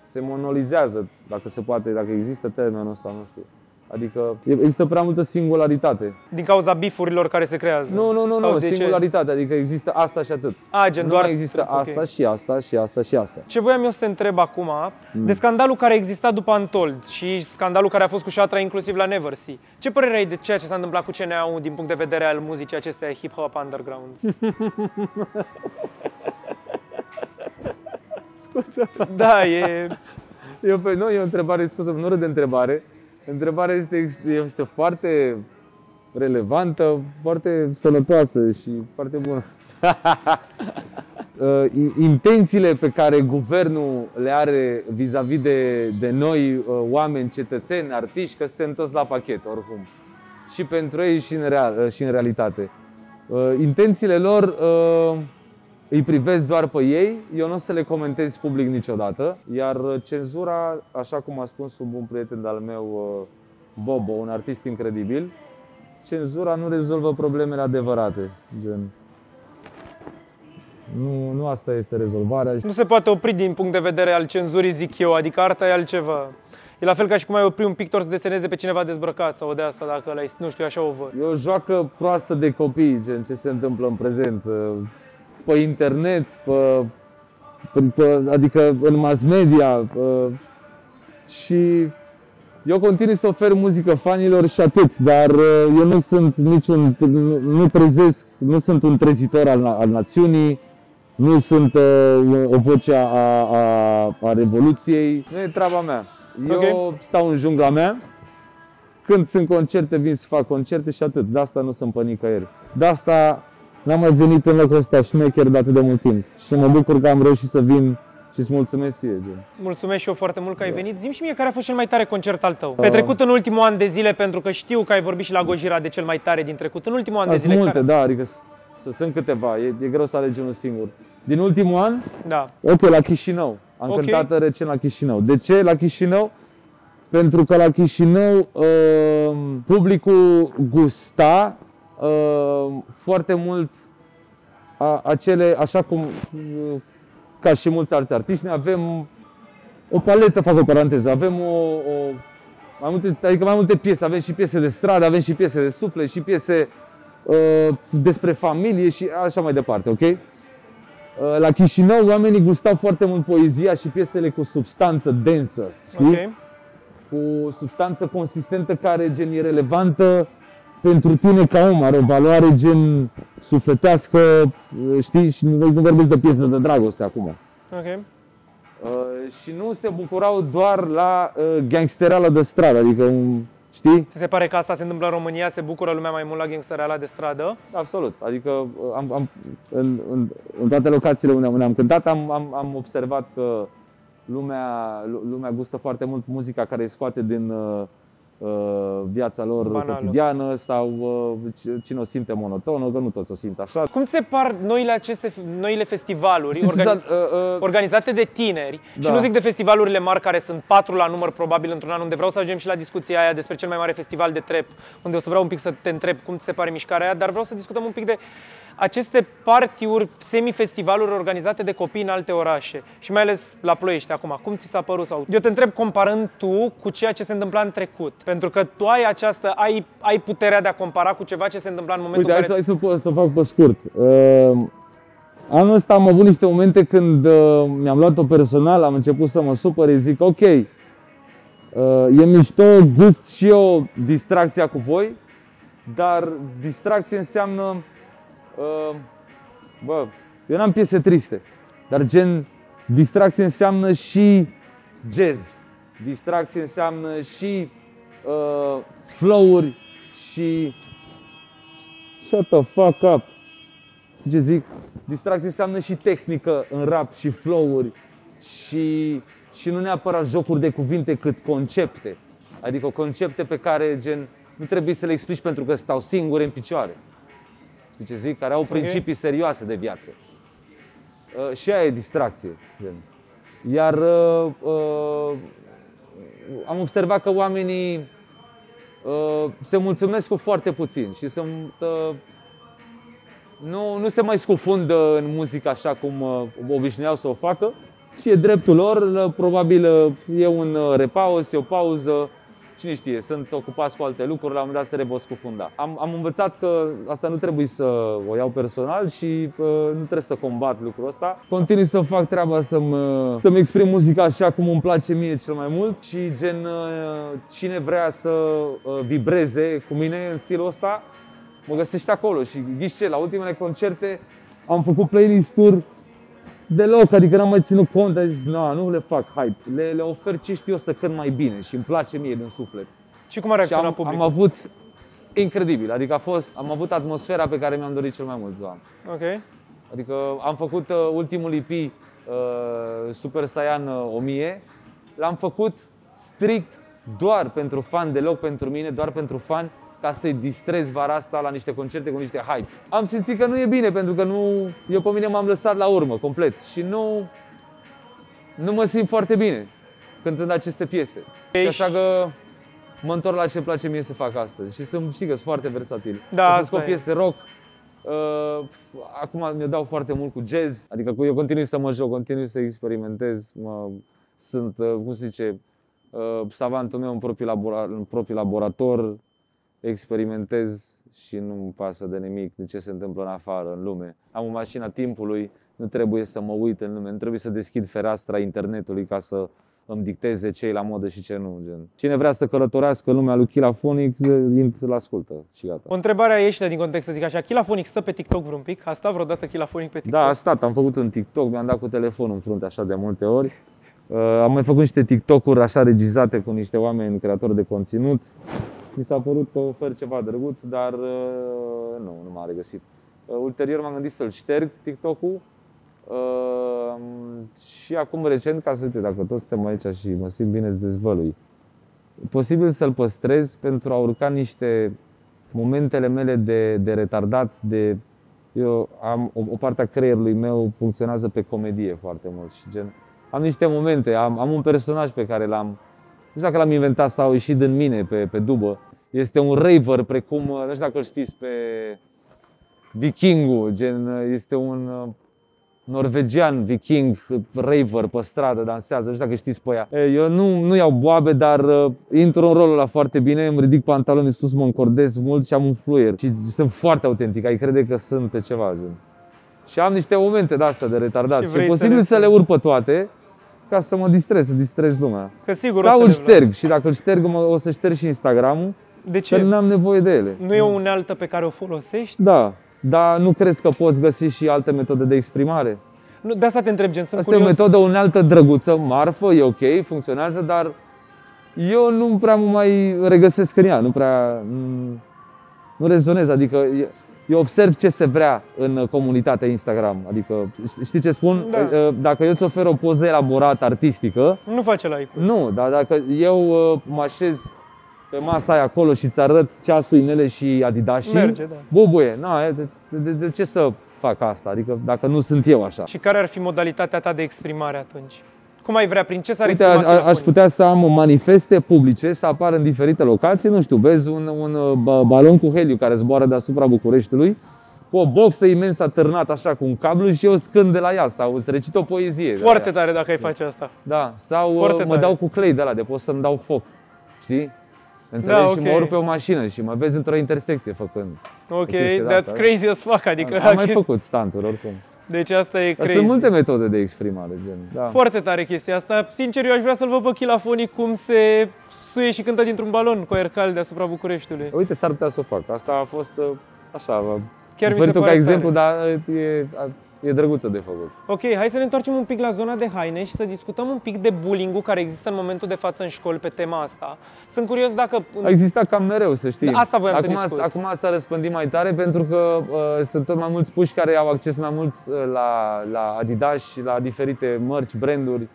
[SPEAKER 2] se monolizează, dacă se poate, dacă există termenul ăsta, nu știu. Adică există prea multă singularitate.
[SPEAKER 1] Din cauza bifurilor care se creează?
[SPEAKER 2] Nu, singularitate, adică există asta și atât.
[SPEAKER 1] Gen,
[SPEAKER 2] nu
[SPEAKER 1] doar
[SPEAKER 2] mai există asta și asta și asta și asta.
[SPEAKER 1] Ce voiam eu să te întreb acum, de scandalul care a existat după Untold și scandalul care a fost cu Șatra inclusiv la Never See. Ce părere ai de ceea ce s-a întâmplat cu CNA-ul din punct de vedere al muzicii acestea hip-hop underground?
[SPEAKER 2] Scuze.
[SPEAKER 1] Da, e
[SPEAKER 2] o întrebare, nu râd de întrebare. Întrebarea este foarte relevantă, foarte sănătoasă și foarte bună. Intențiile pe care guvernul le are vis-a-vis de noi, oameni, cetățeni, artiști, că suntem toți la pachet oricum. Și pentru ei și în realitate. Intențiile lor îi privesc doar pe ei, eu nu o să le comentez public niciodată. Iar cenzura, așa cum a spus un bun prieten de-al meu, Bobo, un artist incredibil, cenzura nu rezolvă problemele adevărate. Gen. Nu asta este rezolvarea.
[SPEAKER 1] Nu se poate opri din punct de vedere al cenzurii, zic eu, adică arta e altceva. E la fel ca și cum ai opri un pictor să deseneze pe cineva dezbrăcat sau de asta, dacă ăla, nu știu, așa o văd.
[SPEAKER 2] E o joacă proastă de copii, gen ce se întâmplă în prezent. Pe internet, adică în mass media. Și eu continui să ofer muzică fanilor și atât, dar eu nu sunt nu sunt un trezitor al națiunii, nu sunt o voce a revoluției. Nu e treaba mea. Eu stau în jungla mea, când sunt concerte vin să fac concerte și atât. De asta nu sunt pe nicăieri. De asta n-am mai venit în locul ăsta șmecher de atât de mult timp. Și mă bucur că am reușit să vin și îți mulțumesc ție, gen.
[SPEAKER 1] Mulțumesc și eu foarte mult că ai venit. Zi-mi și mie care a fost cel mai tare concert al tău. Petrecut în ultimul an de zile, pentru că știu că ai vorbit și la Gojira de cel mai tare din trecut. În ultimul an de zile.
[SPEAKER 2] Multe, da, adică sunt câteva, e greu să alegi unul singur. Din ultimul an?
[SPEAKER 1] Da.
[SPEAKER 2] Ok, la Chișinău. Am cântat recent la Chișinău. De ce la Chișinău? Pentru că la Chișinău publicul gusta foarte mult acele, așa cum ca și mulți alți artiști, noi avem o paletă, fac o paranteză, avem mai multe piese, avem și piese de stradă, avem și piese de suflet, și piese despre familie și așa mai departe, ok? La Chișinău oamenii gustau foarte mult poezia și piesele cu substanță densă, știi? Okay. Cu substanță consistentă care gen e relevantă pentru tine ca om, are o valoare gen sufletească, știi? Și nu vorbesc de piese de dragoste acum.
[SPEAKER 1] Okay.
[SPEAKER 2] Și nu se bucurau doar la gangstereala de stradă, adică știi?
[SPEAKER 1] Ți se pare că asta se întâmplă în România, se bucură lumea mai mult la gangstereala de stradă?
[SPEAKER 2] Absolut, adică în toate locațiile unde am cântat am observat că lumea gustă foarte mult muzica care îi scoate din viața lor cotidiană sau cine o simte monotonă, că nu toți o simt așa.
[SPEAKER 1] Cum ți se par noile festivaluri organizate de tineri? Da. Și nu zic de festivalurile mari care sunt 4 la număr probabil într-un an, unde vreau să ajungem și la discuția aia despre cel mai mare festival de trap, unde o să vreau un pic să te întreb cum ți se pare mișcarea aia, dar vreau să discutăm un pic de aceste party-uri, semi-festivaluri organizate de copii în alte orașe și mai ales la Ploiești acum. Cum ți s-a părut? Sau eu te întreb comparând tu cu ceea ce se întâmpla în trecut, pentru că tu ai puterea de a compara cu ceva ce se întâmpla în momentul în care...
[SPEAKER 2] Hai să fac pe scurt. Anul ăsta am avut niște momente când mi-am luat-o personal, am început să mă supăr, zic ok, e mișto, gust și eu distracția cu voi, dar distracție înseamnă eu n-am piese triste, dar gen distracție înseamnă și jazz, distracție înseamnă și flow-uri și shut the fuck up. Știi ce zic? Distracție înseamnă și tehnică în rap și flow-uri și nu neapărat jocuri de cuvinte cât concepte. Adică concepte pe care gen nu trebuie să le explici pentru că stau singure în picioare. Știi ce zic? Care au principii serioase de viață. Și aia e distracție. Iar am observat că oamenii se mulțumesc cu foarte puțin și nu se mai scufundă în muzică așa cum obișnuiau să o facă. Și e dreptul lor, probabil e un repaus, e o pauză. Cine știe, sunt ocupați cu alte lucruri, la un moment dat se vor scufunda. Am învățat că asta nu trebuie să o iau personal și nu trebuie să combat lucrul ăsta. Continui să fac treaba să-mi exprim muzica așa cum îmi place mie cel mai mult și gen cine vrea să vibreze cu mine în stilul ăsta, mă găsește acolo. Și ghiși ce, la ultimele concerte am făcut playlist-uri deloc, adică n-am mai ținut cont, dar zis, nu le fac hype, le ofer ce știu eu să cânt mai bine și îmi place mie din suflet.
[SPEAKER 1] Și cum a reacționat publicul?
[SPEAKER 2] Am avut incredibil, adică am avut atmosfera pe care mi-am dorit cel mai mult, Zoan.
[SPEAKER 1] Ok.
[SPEAKER 2] Adică am făcut ultimul EP Super Saiyan 1000, l-am făcut strict doar pentru fan, deloc pentru mine, doar pentru fan ca să-i distrez vara asta la niște concerte cu niște hype. Am simțit că nu e bine, pentru că eu pe mine m-am lăsat la urmă complet și nu mă simt foarte bine cântând aceste piese. Și așa că mă întorc la ce îmi place mie să fac astăzi și știi că sunt foarte versatil.
[SPEAKER 1] Da,
[SPEAKER 2] să scot piese rock. Acum mi-o dau foarte mult cu jazz, adică eu continui să mă joc, continui să experimentez. Sunt, cum se zice, savantul meu în propriul laborator, experimentez și nu-mi pasă de nimic, de ce se întâmplă în afară, în lume. Am o mașină a timpului, nu trebuie să mă uit în lume, nu trebuie să deschid fereastra internetului ca să îmi dicteze ce e la modă și ce nu. Gen. Cine vrea să călătorească în lumea lui Chilafonic, îl ascultă și gata.
[SPEAKER 1] O întrebare a ieșită din context, să zic așa. Chilafonic stă pe TikTok vreun pic? A stat vreodată Chilafonic pe TikTok?
[SPEAKER 2] Da, a stat. Am făcut un TikTok, mi-am dat cu telefonul în frunte așa de multe ori. Am mai făcut niște TikTok-uri așa regizate cu niște oameni creatori de conținut. Mi s-a părut că ofer ceva drăguț, dar nu m-am regăsit. Ulterior m-am gândit să-l șterg TikTok-ul. Și acum recent, ca să uite, dacă toți suntem aici și mă simt bine să dezvălui, posibil să-l păstrez pentru a urca niște momentele mele de retardat, eu am o parte a creierului meu funcționează pe comedie foarte mult și gen, am niște momente, am un personaj pe care nu știu dacă l-am inventat sau a ieșit din mine pe dubă. Este un raver precum, nu știu dacă îl știți pe Vikingul, gen, este un norvegian, viking, raver pe stradă, dansează, nu știu dacă știți pe ea. Eu nu iau boabe, dar intru în rolul ăla foarte bine, îmi ridic pantalonii sus, mă încordez mult și am un fluier. Și sunt foarte autentic, ai crede că sunt pe ceva, gen. Și am niște momente de-astea de retardat și e posibil să le urc pe toate ca să mă distrez lumea.
[SPEAKER 1] Că sigur
[SPEAKER 2] sau îl șterg și dacă îl șterg o să șterg și Instagram-ul.
[SPEAKER 1] De ce?
[SPEAKER 2] Că n-am nevoie de ele.
[SPEAKER 1] Nu e o unealtă pe care o folosești?
[SPEAKER 2] Da. Dar nu crezi că poți găsi și alte metode de exprimare?
[SPEAKER 1] Nu, de asta te întreb, gen, sunt
[SPEAKER 2] asta
[SPEAKER 1] curios.
[SPEAKER 2] e o metodă unealtă drăguță, marfă, e ok, funcționează, dar eu nu prea mă mai regăsesc în ea, nu rezonez, adică eu observ ce se vrea în comunitatea Instagram, adică știi ce spun?
[SPEAKER 1] Da.
[SPEAKER 2] Dacă eu îți ofer o poză elaborată, artistică,
[SPEAKER 1] nu face like-uri.
[SPEAKER 2] Nu, dar dacă eu mă așez pe masa aia acolo și îți arăt ceasul inele și Adidas,
[SPEAKER 1] merge, da.
[SPEAKER 2] Bubuie, de ce să fac asta? Adică dacă nu sunt eu așa.
[SPEAKER 1] Și care ar fi modalitatea ta de exprimare atunci? Cum ai vrea? Prin ce s-ar
[SPEAKER 2] Uite,
[SPEAKER 1] exprima
[SPEAKER 2] aș putea să am manifeste publice, să apară în diferite locații, nu știu, vezi un balon cu heliu care zboară deasupra Bucureștiului, cu o boxă imensă atârnată așa cu un cablu și eu scând de la ea sau îți recit o poezie.
[SPEAKER 1] Foarte tare dacă ai face asta.
[SPEAKER 2] Da, sau mă dau cu clei de ăla, de pot să-mi dau foc, știi? Înțelegi? Da, okay. Și mă urc pe o mașină și mă vezi într-o intersecție făcând.
[SPEAKER 1] Ok, that's crazy as fuck, adică...
[SPEAKER 2] Am mai făcut stunt-uri oricum.
[SPEAKER 1] Deci asta e crazy.
[SPEAKER 2] Sunt multe metode de exprimare, gen. Da.
[SPEAKER 1] Foarte tare chestia asta. Sincer, eu aș vrea să-l văd pe Chilafonic cum se suie și cântă dintr-un balon cu aer cald deasupra Bucureștiului.
[SPEAKER 2] Uite, s-ar putea să o fac. Asta a fost așa,
[SPEAKER 1] chiar mi se pare
[SPEAKER 2] ca exemplu, dar e drăguță de făcut.
[SPEAKER 1] Ok, hai să ne întoarcem un pic la zona de haine și să discutăm un pic de bullying-ul care există în momentul de față în școli pe tema asta. Sunt curios dacă...
[SPEAKER 2] A existat cam mereu, să știi.
[SPEAKER 1] Asta voiam să discut.
[SPEAKER 2] Acum s-a răspândit mai tare pentru că sunt tot mai mulți puși care au acces mai mult la Adidas și la diferite mărci, branduri.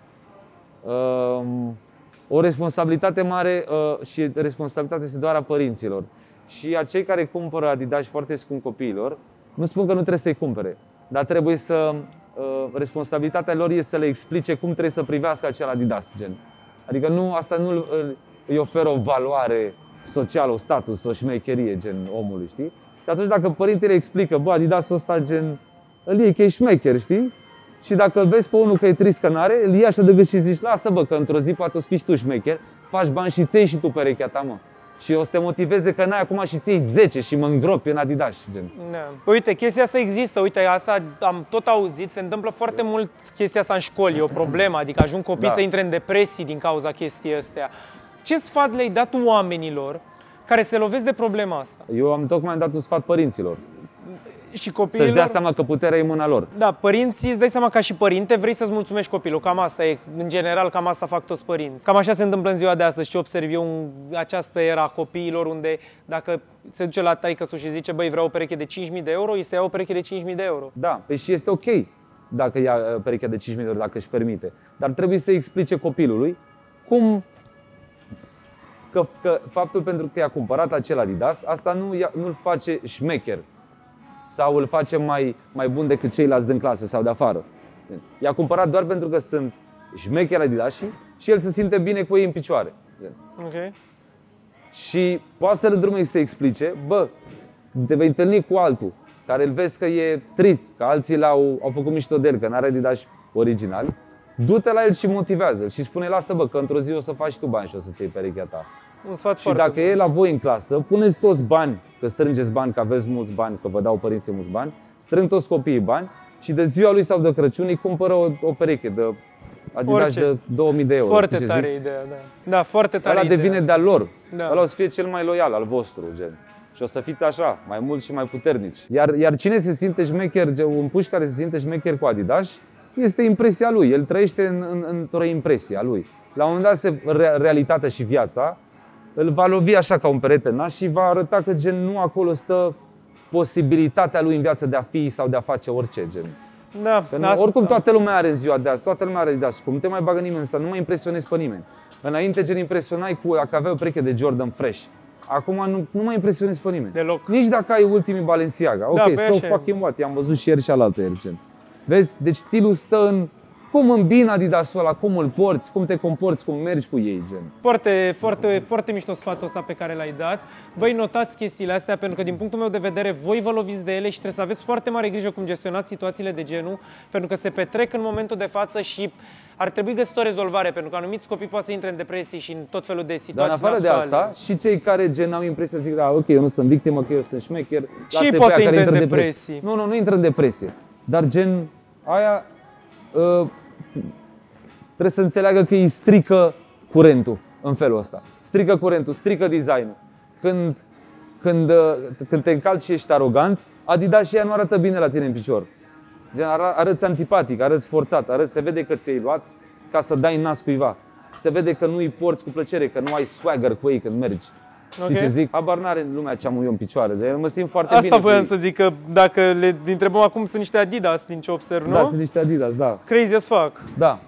[SPEAKER 2] O responsabilitate mare și responsabilitatea este doar a părinților. Și a cei care cumpără Adidas foarte scump copiilor, nu spun că nu trebuie să-i cumpere. Dar trebuie să, responsabilitatea lor este să le explice cum trebuie să privească acel Adidas, gen. Adică asta nu îi oferă o valoare socială, o status, o șmecherie, gen, omului, știi? Și atunci dacă părintele explică, bă, Adidasul ăsta, gen, îl iei că e șmecher, știi? Și dacă îl vezi pe unul că e trist că n-are, îl iei așa de gât și zici, lasă bă, că într-o zi poate o să fii și tu șmecher, faci bani și ți-ai și tu perechea ta, mă. Și o să te motiveze că n-ai acum și ți-ai 10 și mă îngropi în Adidas, gen.
[SPEAKER 1] Da. Uite, chestia asta există, uite, asta am tot auzit, se întâmplă foarte mult chestia asta în școli, e o problemă, adică ajung copii să intre în depresii din cauza chestii astea. Ce sfat le-ai dat oamenilor care se lovesc de problema asta?
[SPEAKER 2] Eu tocmai am dat un sfat părinților.
[SPEAKER 1] Și copiilor...
[SPEAKER 2] Să-și dea seama că puterea e în mâna lor.
[SPEAKER 1] Da, părinții îți dai seama ca și părinte vrei să-ți mulțumești copilul. Cam asta e, în general, cam asta fac toți părinți. Cam așa se întâmplă în ziua de astăzi și observ eu această era a copiilor unde dacă se duce la taică-su și zice băi vreau o pereche de 5.000 de euro, îi se ia o pereche de 5.000 de euro.
[SPEAKER 2] Da, păi și este ok dacă ia perechea de 5.000 de euro, dacă își permite. Dar trebuie să explice copilului cum
[SPEAKER 3] că faptul pentru că i-a cumpărat acel Adidas, asta nu-l face șmecher sau îl face mai bun decât ceilalți din clasă sau de afară. I-a cumpărat doar pentru că sunt șmecher Adidas și el se simte bine cu ei în picioare.
[SPEAKER 1] Ok.
[SPEAKER 3] Și poate să-l drume și să explice, bă, te vei întâlni cu altul care îl vezi că e trist, că alții au făcut mișto de el, că n-are Adidas original. Du-te la el și motivează-l și spune, lasă bă, că într-o zi o să faci tu bani și o să-ți iei perechea ta.
[SPEAKER 1] Un sfat
[SPEAKER 3] Și
[SPEAKER 1] foarte
[SPEAKER 3] dacă e la voi în clasă, puneți toți bani, că strângeți bani, că aveți mulți bani, că vă dau părinții mulți bani, strâng toți copiii bani și de ziua lui sau de Crăciun îi cumpără o pereche de Adidas de 2000 de euro.
[SPEAKER 1] Foarte tare ideea, da. Da, foarte tare
[SPEAKER 3] ăla devine de-al lor.
[SPEAKER 1] Da.
[SPEAKER 3] Ăla o să fie cel mai loial al vostru, gen. Și o să fiți așa, mai mulți și mai puternici. Iar cine se simte șmecher, un puș care se simte șmecher cu Adidas, este impresia lui. El trăiește într-o impresie a lui. La un moment dat, realitatea și viața îl va lovi așa ca un perete naș și va arăta că gen nu acolo stă posibilitatea lui în viață de a fi sau de a face orice, gen.
[SPEAKER 1] Da,
[SPEAKER 3] oricum toată lumea are în ziua de azi, toată lumea are Adidas. Cum nu te mai bagă nimeni, să nu mai impresionezi pe nimeni. Înainte gen impresionai dacă aveai o pereche de Jordan Fresh. Acum nu mai impresionezi pe nimeni.
[SPEAKER 1] Deloc.
[SPEAKER 3] Nici dacă ai ultimii Balenciaga.
[SPEAKER 1] Da,
[SPEAKER 3] Ok, so fucking what, i-am văzut și ieri și alaltă ieri, gen. Vezi? Deci stilul stă în cum îmbini Adidasul ăla, cum îl porți, cum te comporți, cum mergi cu ei, gen.
[SPEAKER 1] Foarte, foarte, foarte mișto sfatul ăsta pe care l-ai dat. Băi, notați chestiile astea, pentru că din punctul meu de vedere voi vă loviți de ele și trebuie să aveți foarte mare grijă cum gestionați situațiile de genul, pentru că se petrec în momentul de față și ar trebui găsit o rezolvare, pentru că anumiți copii poate să intre în depresii și în tot felul de situații.
[SPEAKER 3] Dar în afară de asta, și cei care gen au impresia să zic, da, ok, eu nu sunt victimă, că eu sunt șmecher.
[SPEAKER 1] Și poate să intre în depresii.
[SPEAKER 3] Nu intră în depresie. Dar gen aia trebuie să înțeleagă că îi strică curentul în felul ăsta. Strică curentul, strică designul. Când te încalci și ești arogant, Adidas și ea nu arată bine la tine în picior. Gen, arăți antipatic, arăți forțat, se vede că ți-ai luat ca să dai în nas cuiva. Se vede că nu îi porți cu plăcere, că nu ai swagger cu ei când mergi.
[SPEAKER 1] Okay.
[SPEAKER 3] Știi ce zic? Habar n-are lumea ce am eu în picioare, de mă simt foarte
[SPEAKER 1] asta
[SPEAKER 3] bine.
[SPEAKER 1] Asta voiam să zic, că dacă le întrebăm acum, sunt niște Adidas din ce observ, nu?
[SPEAKER 3] Da, sunt niște Adidas, da.
[SPEAKER 1] Crazy as fuck.
[SPEAKER 3] Da.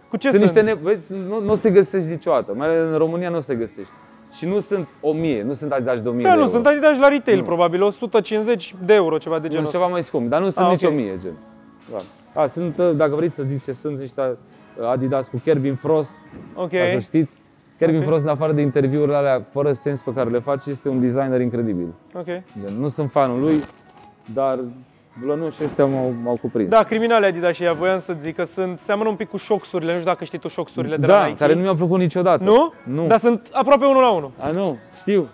[SPEAKER 1] Cu ce
[SPEAKER 3] sunt? Vezi, nu se găsești niciodată, mai ales în România nu se găsești. Și nu sunt 1000, nu sunt Adidas de 1000 de euro.
[SPEAKER 1] Nu, sunt Adidas la retail, probabil 150 de euro, ceva de genul.
[SPEAKER 3] Ceva mai scump, dar nu sunt nici 1000, gen. Da. Sunt, dacă vrei să zic ce sunt, niște Adidas cu Kevin Frost, dacă știți. Kevin Frost, în afară de interviurile alea fără sens pe care le face, este un designer incredibil.
[SPEAKER 1] Gen,
[SPEAKER 3] nu sunt fanul lui, dar blănușii ăștia m-au cuprins.
[SPEAKER 1] Da, criminale Adidas și ea, voiam să zic că seamănă un pic cu Shoxurile, nu știu dacă știi tu Shoxurile de la Nike.
[SPEAKER 3] Care nu mi-au plăcut niciodată.
[SPEAKER 1] Nu? Dar sunt aproape 1 la 1.
[SPEAKER 3] Nu, știu.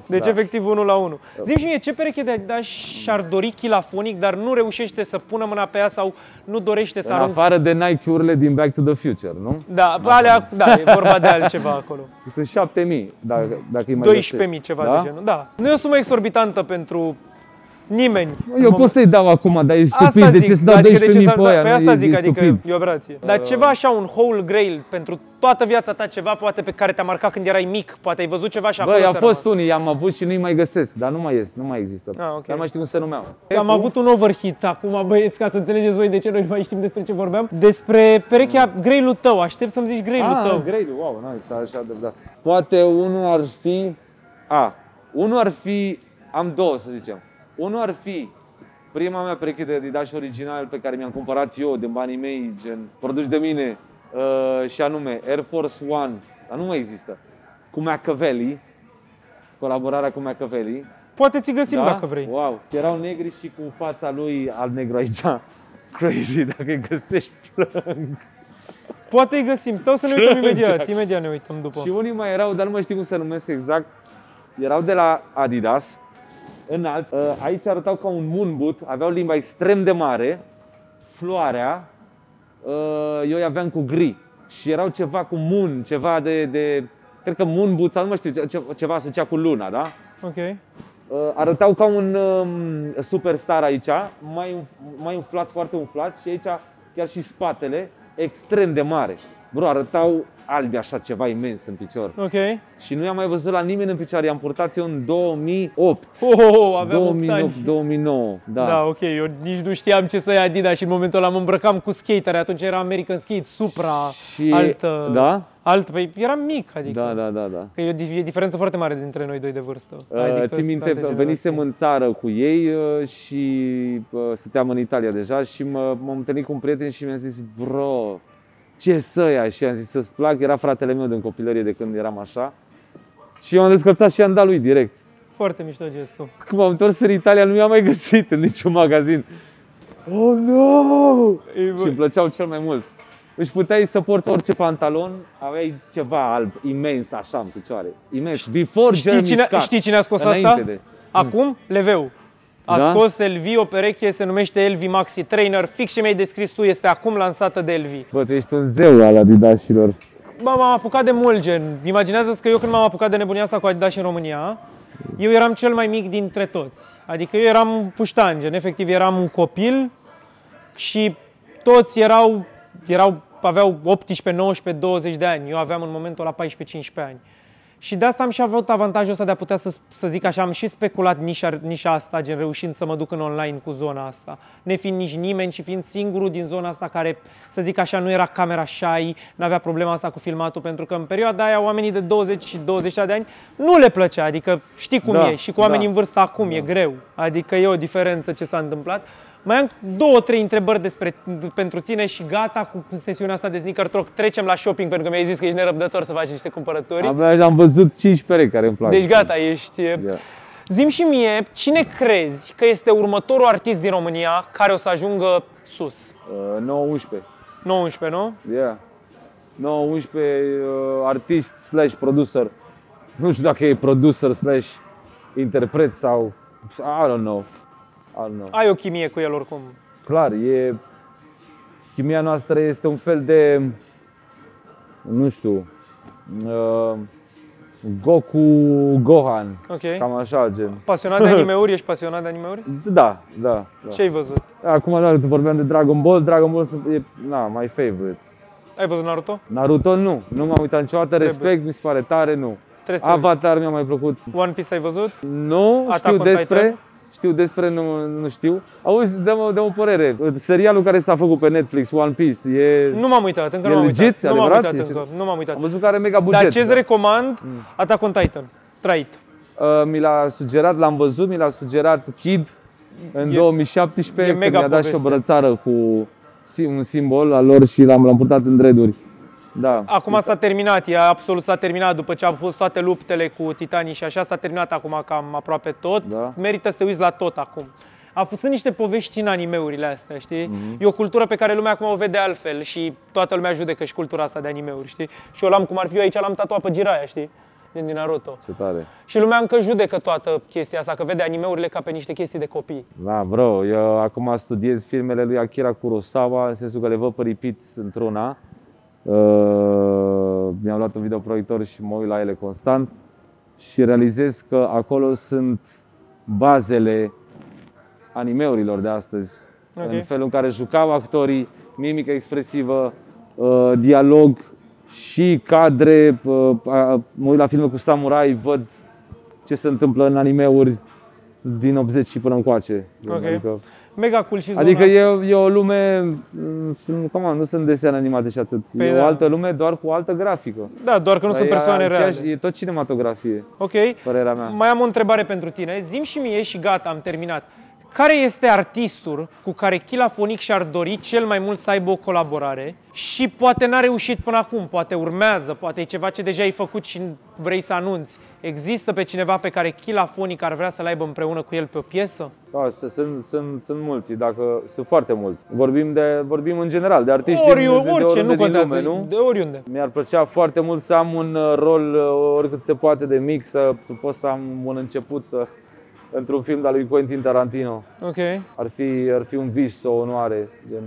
[SPEAKER 1] Deci efectiv 1 la 1. Zi-mi și mie, ce pereche de Adidas și-ar dori Chilafonic, dar nu reușește să pună mâna pe ea sau nu dorește să arunce?
[SPEAKER 3] În afară de Nike-urile din Back to the Future, nu?
[SPEAKER 1] Da, alea, da, e vorba de altceva acolo.
[SPEAKER 3] Sunt 7000, dacă îi mai
[SPEAKER 1] 12.000, ceva de genul, da. Nu e o sumă exorbitantă pentru nimeni.
[SPEAKER 3] Eu pot să-i dau acum, dar e stupid, de ce să dau 12.000 pe aia?
[SPEAKER 1] Pe asta zic, adică e o operație. Dar ceva așa, un holy grail pentru toată viața ta, ceva poate pe care te-a marcat când erai mic, poate ai văzut ceva și acolo
[SPEAKER 3] ți-a rămas. Băi, au fost unii, i-am avut și nu-i mai găsesc, dar nu mai există. Dar nu mai știu cum se numeau.
[SPEAKER 1] Am avut un overhit acum, băieți, ca să înțelegeți voi de ce noi nu mai știm despre ce vorbeam. Despre perechea grailul tău, aștept să-mi zici grailul tău.
[SPEAKER 3] Grailul, wow, nice, așa de da. Poate unul ar fi, am două să zicem. Unul ar fi prima mea pereche de Adidas original pe care mi-am cumpărat eu din banii mei, gen produși de mine, și anume Air Force One, dar nu mai există, cu Machiavelli, colaborarea cu Machiavelli.
[SPEAKER 1] Poate ți găsim dacă vrei.
[SPEAKER 3] Wow, erau negri și cu fața lui al negru aici. Crazy, dacă îi găsești plâng.
[SPEAKER 1] Poate îi găsim, stau să ne uităm imediat ne uităm după.
[SPEAKER 3] Și unii mai erau, dar nu mai știu cum se numesc exact, erau de la Adidas. Înalți, aici arătau ca un moon boot, aveau limba extrem de mare, floarea, eu îi aveam cu gri și erau ceva cu moon, ceva de cred că moon boot sau nu mai știu, ceva asociat cu luna, da?
[SPEAKER 1] Ok.
[SPEAKER 3] Arătau ca un superstar aici, mai umflați, foarte umflați și aici chiar și spatele extrem de mare. Bro, arătau albi așa, ceva imens în picior.
[SPEAKER 1] Ok.
[SPEAKER 3] Și nu i-am mai văzut la nimeni în picioare, i-am purtat eu în 2008.
[SPEAKER 1] Aveam 8 ani.
[SPEAKER 3] 2009, da.
[SPEAKER 1] Da, ok, eu nici nu știam ce să ia Adidas și în momentul ăla mă îmbrăcam cu skatere, atunci era American Skate, Supra,
[SPEAKER 3] Și
[SPEAKER 1] altă...
[SPEAKER 3] Da?
[SPEAKER 1] Păi eram mic, adică.
[SPEAKER 3] Da.
[SPEAKER 1] Că e diferență foarte mare dintre noi doi de vârstă. Adică
[SPEAKER 3] Țin minte, venisem în țară cu ei și stăteam în Italia deja și m-am întâlnit cu un prieten și mi-a zis, bro, ce să ia? Și am zis să-ți plac, era fratele meu din copilărie de când eram așa. Și eu am descălțat și i-am dat lui direct.
[SPEAKER 1] Foarte mișto gestul.
[SPEAKER 3] Când m-am întors în Italia, nu mi-am mai găsit în niciun magazin. Oh, no! Și îmi plăceau cel mai mult. Deci puteai să porți orice pantalon, aveai ceva alb, imens așa în picioare. Imens. Before Jeremy Scott.
[SPEAKER 1] Știi cine a scos asta? Acum? Leveu. A scos LV o pereche, se numește LV Maxi Trainer, fix ce mi-ai descris tu, este acum lansată de LV.
[SPEAKER 3] Bă, tu ești un zeu al Adidasilor.
[SPEAKER 1] Bă, m-am apucat de mult, gen. Imaginează-ți că eu când m-am apucat de nebunia asta cu Adidas în România, eu eram cel mai mic dintre toți. Adică eu eram puștan, gen, efectiv eram un copil și toți aveau 18, 19, 20 de ani. Eu aveam în momentul ăla 14-15 ani. Și de asta am și avut avantajul ăsta de a putea să zic așa, am și speculat nișa asta, gen reușind să mă duc în online cu zona asta. Nefiind nici nimeni și fiind singurul din zona asta care, să zic așa, nu era camera shy, n-avea problema asta cu filmatul, pentru că în perioada aia oamenii de 20 și 20 de ani nu le plăcea, adică știi cum e, și cu oamenii în vârstă acum e greu, adică e o diferență ce s-a întâmplat. Mai am 2-3 întrebări pentru tine și gata cu sesiunea asta de Sneaker Talk. Trecem la shopping pentru că mi-ai zis că ești nerăbdător să faci niște cumpărături.
[SPEAKER 3] Abia am văzut 5 perechi care îmi plac.
[SPEAKER 1] Deci gata, ești... Yeah. Zi-mi și mie, cine crezi că este următorul artist din România care o să ajungă sus?
[SPEAKER 3] 9-11.
[SPEAKER 1] 9-11, nu?
[SPEAKER 3] Yeah. 9-11 artist slash producer. Nu știu dacă e producer slash interpret sau... I don't know.
[SPEAKER 1] Ai o chimie cu el oricum.
[SPEAKER 3] Clar, chimia noastră este un fel de, nu știu, Goku, Gohan, cam așa, gen.
[SPEAKER 1] Pasionat de anime-uri? Ești pasionat de anime-uri?
[SPEAKER 3] Da.
[SPEAKER 1] Ce ai văzut?
[SPEAKER 3] Acum, vorbeam de Dragon Ball e, my favorite.
[SPEAKER 1] Ai văzut Naruto?
[SPEAKER 3] Naruto nu m-am uitat niciodată, respect, mi se pare tare, nu. Avatar mi-a mai plăcut.
[SPEAKER 1] One Piece ai văzut?
[SPEAKER 3] Nu, știu despre, nu știu. Auzi, dă-mă o părere. Serialul care s-a făcut pe Netflix, One Piece,
[SPEAKER 1] nu m-am uitat, încă nu m-am uitat. Nu m-am uitat.
[SPEAKER 3] Am văzut că are mega buget.
[SPEAKER 1] Dar ce-ți recomand? Attack on Titan. Trăit.
[SPEAKER 3] Mi l-a sugerat, l-am văzut, mi l-a sugerat Kid în 2017, când mi-a dat și o brățară cu un simbol al lor și l-am purtat în dreaduri. Da.
[SPEAKER 1] Acum s-a terminat, s-a terminat după ce au fost toate luptele cu titanii și așa, s-a terminat acum cam aproape tot. Da. Merită să te uiți la tot acum. Sunt niște povești în anime-urile astea, știi? E o cultură pe care lumea acum o vede altfel și toată lumea judecă și cultura asta de anime-uri, știi? Și eu l-am cum ar fi, eu aici l-am tatuat pe Jiraiya, știi? Din Naruto.
[SPEAKER 3] Ce tare.
[SPEAKER 1] Și lumea încă judecă toată chestia asta, că vede anime-urile ca pe niște chestii de copii.
[SPEAKER 3] Da, bro, eu acum studiez filmele lui Akira Kurosawa, în sensul că le văd pe repeat într-una. Mi-am luat un videoproiector și mă uit la ele constant și realizez că acolo sunt bazele animeurilor de astăzi. În felul în care jucau actorii, mimică expresivă, dialog și cadre. Mă uit la filme cu samurai, văd ce se întâmplă în animeuri din 80 și până încoace. Adică,
[SPEAKER 1] mega cool și zona
[SPEAKER 3] adică
[SPEAKER 1] asta.
[SPEAKER 3] E o lume, nu sunt desene animate și atât.
[SPEAKER 1] Păi
[SPEAKER 3] e o altă lume doar cu altă grafică.
[SPEAKER 1] Da, doar că nu sunt persoane reale.
[SPEAKER 3] E tot cinematografie, părerea mea.
[SPEAKER 1] Mai am o întrebare pentru tine. Zi-mi și mie și gata, am terminat. Care este artistul cu care Chilafonic și-ar dori cel mai mult să aibă o colaborare și poate n-a reușit până acum, poate urmează, poate e ceva ce deja ai făcut și vrei să anunți? Există pe cineva pe care Chilafonic ar vrea să-l aibă împreună cu el pe o piesă?
[SPEAKER 3] Da, sunt mulți, sunt foarte mulți. Vorbim în general de artiști
[SPEAKER 1] oriunde
[SPEAKER 3] din lume, nu?
[SPEAKER 1] De oriunde.
[SPEAKER 3] Mi-ar plăcea foarte mult să am un rol oricât se poate de mic, să pot să am un început într-un film de lui Quentin Tarantino. Ar fi un vis, o onoare. Gen,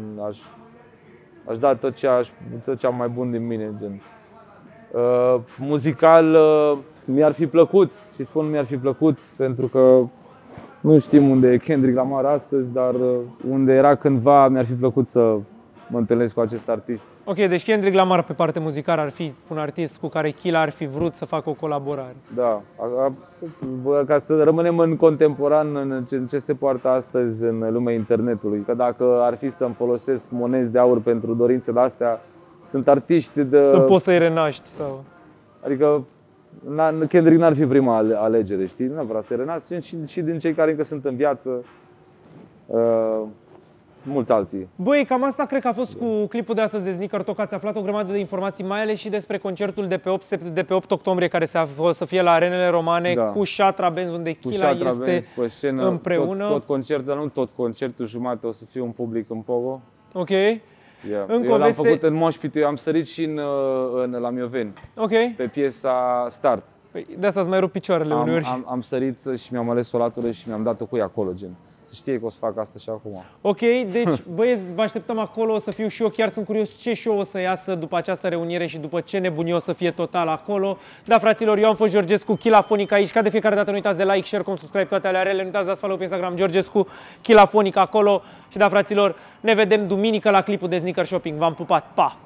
[SPEAKER 3] aș da tot ce am mai bun din mine. Gen. Muzical mi-ar fi plăcut, și spun mi-ar fi plăcut pentru că nu știm unde e Kendrick Lamar astăzi, dar unde era cândva mi-ar fi plăcut mă întâlnesc cu acest artist.
[SPEAKER 1] Ok, deci Kendrick Lamar pe parte muzicală ar fi un artist cu care Killa ar fi vrut să facă o colaborare.
[SPEAKER 3] Da, ca să rămânem în contemporan în ce se poartă astăzi în lumea internetului. Că dacă ar fi să-mi folosesc monezi de aur pentru dorințele astea, sunt artiști de...
[SPEAKER 1] Să poți să-i renaști sau...
[SPEAKER 3] Adică Kendrick n-ar fi prima alegere, știi? Nu vreau să-i renasc și din cei care încă sunt în viață. Mulți alții.
[SPEAKER 1] Băi, cam asta cred că a fost cu clipul de astăzi de Sneaker Talk. Ați aflat o grămadă de informații, mai ales și despre concertul de pe 8 octombrie, care o să fie la Arenele Romane, da. Cu Shatra Benz, unde Killa este
[SPEAKER 3] pe scenă,
[SPEAKER 1] împreună.
[SPEAKER 3] Tot concertul, dar nu tot concertul, jumate o să fie un public în Pogo.
[SPEAKER 1] Ok.
[SPEAKER 3] Yeah. Eu l-am făcut în Mosh Pit, eu am sărit și la Mioveni, pe piesa Start.
[SPEAKER 1] Păi, de asta îți mai rup picioarele uneori.
[SPEAKER 3] Am sărit și mi-am ales o latură și mi-am dat-o cu ea acolo, gen. Să știe că o să fac asta și acum.
[SPEAKER 1] Ok, deci băieți, vă așteptăm acolo, o să fiu și eu, chiar sunt curios ce show o să iasă după această reuniere și după ce nebunie o să fie total acolo. Da, fraților, eu am fost Georgescu, Chilafonic aici, ca de fiecare dată nu uitați de like, share, subscribe, toate alea rele, nu uitați de dați follow pe Instagram, Georgescu, Chilafonic acolo. Și da, fraților, ne vedem duminică la clipul de Sneaker Shopping. V-am pupat, pa!